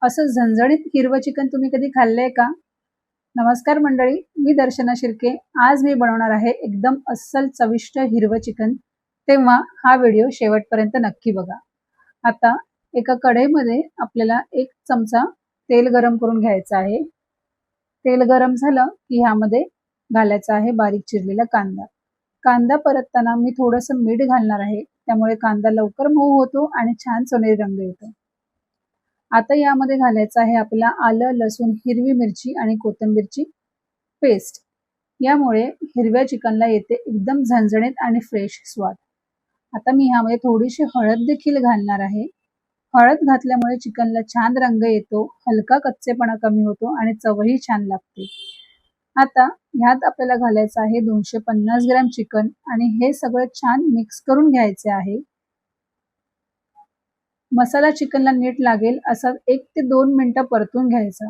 असं झणझणीत हिरवं चिकन तुम्ही कधी खाल्लंय का? नमस्कार मंडळी, मी दर्शना शिर्के. आज मी बनवणार आहे एकदम अस्सल चविष्ट हिरवं चिकन. तेव्हा हा व्हिडिओ शेवटपर्यंत नक्की बघा. आता एका कढईमध्ये आपल्याला 1 चमचा तेल गरम करून घ्यायचं आहे. तेल गरम झालं की ह्यामध्ये घालायचा आहे बारीक चिरलेला कांदा. कांदा परतताना मी थोडंसं मीठ घालणार आहे, त्यामुळे कांदा लवकर मऊ होतो आणि छान सोनेरी रंग येतो. आता यामध्ये घालायचं आहे आपला आलं, लसूण, हिरवी मिरची आणि कोथिंबीरची पेस्ट. यामुळे हिरव्या चिकनला येते एकदम झणझणीत आणि फ्रेश स्वाद. आता मी ह्यामध्ये थोडीशी हळद देखील घालणार आहे. हळद घातल्यामुळे चिकनला छान रंग येतो, हलका कच्चेपणा कमी होतो आणि चवही छान लागते. आता ह्यात आपल्याला घालायचं आहे 250 ग्रॅम चिकन आणि हे सगळं छान मिक्स करून घ्यायचे आहे. मसाला चिकनला नीट लागेल असा 1 ते 2 मिनिटं परतून घ्यायचा.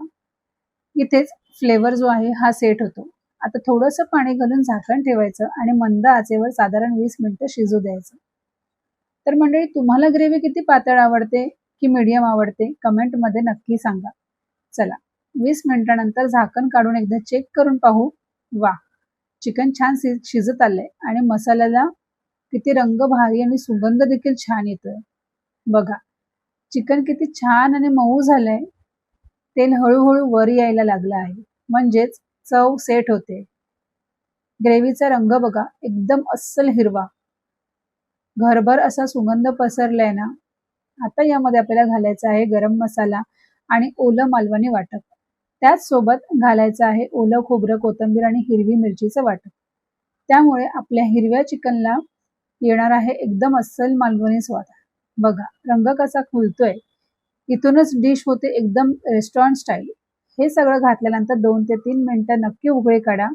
इथेच फ्लेवर जो आहे हा सेट होतो. आता थोडंसं पाणी घालून झाकण ठेवायचं आणि मंद आचेवर साधारण 20 मिनिटं शिजू द्यायचं. तर मंडळी, तुम्हाला ग्रेव्ही किती पातळ आवडते की मीडियम आवडते कमेंटमध्ये नक्की सांगा. चला, 20 मिनिटांनंतर झाकण काढून एकदा चेक करून पाहू. वाह, चिकन छान शिजत आलंय आणि मसाल्याला किती रंग भारी आणि सुगंध देखील छान येतोय. बघा, चिकन किती छान आणि मऊ झालंय. तेल हळूहळू वर यायला लागलं आहे, म्हणजेच चव सेट होते. ग्रेव्हीचा रंग बघा, एकदम अस्सल हिरवा, घरभर असा सुगंध पसरलाय ना. आता यामध्ये आपल्याला घालायचा आहे गरम मसाला आणि ओलं मालवणी वाटप. त्याच सोबत घालायचं आहे ओलं खोबरं, कोथिंबीर आणि हिरवी मिरचीचं वाटप. त्यामुळे आपल्या हिरव्या चिकनला येणार आहे एकदम अस्सल मालवणी स्वाद. बघा, रंग कसा खुलतोय. इथूनच डिश होते एकदम रेस्टॉरंट स्टाईल. हे सगळं घातल्यानंतर 2 ते 3 मिनिटं नक्की उकळी काढा.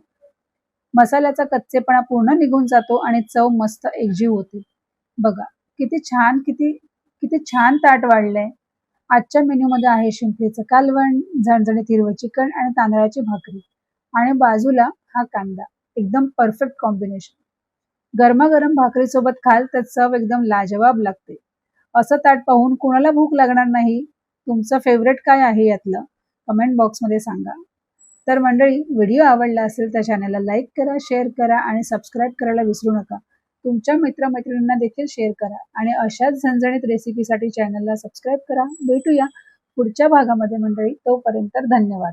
मसाल्याचा कच्चेपणा पूर्ण निघून जातो आणि चव मस्त एकजीव होते. बघा, किती छान ताट वाढलंय. आजच्या मेन्यूमध्ये आहे शिंपलेचं कालवण, झणझणीत हिरवं चिकन आणि तांदळाची भाकरी आणि बाजूला हा कांदा. एकदम परफेक्ट कॉम्बिनेशन. गरमागरम भाकरीसोबत खाल तर चव एकदम लाजवाब लागते. असं ताट पाहून कोणाला भूक लागणार नाही? तुमचं फेवरेट काय आहे यातलं? कमेंट बॉक्समध्ये सांगा. तर मंडळी, व्हिडिओ आवडला असेल तर चॅनलला लाईक करा, शेअर करा आणि सबस्क्राईब करायला विसरू नका. तुमच्या मित्रमैत्रिणींना देखील शेअर करा आणि अशाच झणझणीत रेसिपीसाठी चॅनलला सबस्क्राईब करा. भेटूया पुढच्या भागामध्ये मंडळी. तोपर्यंत धन्यवाद.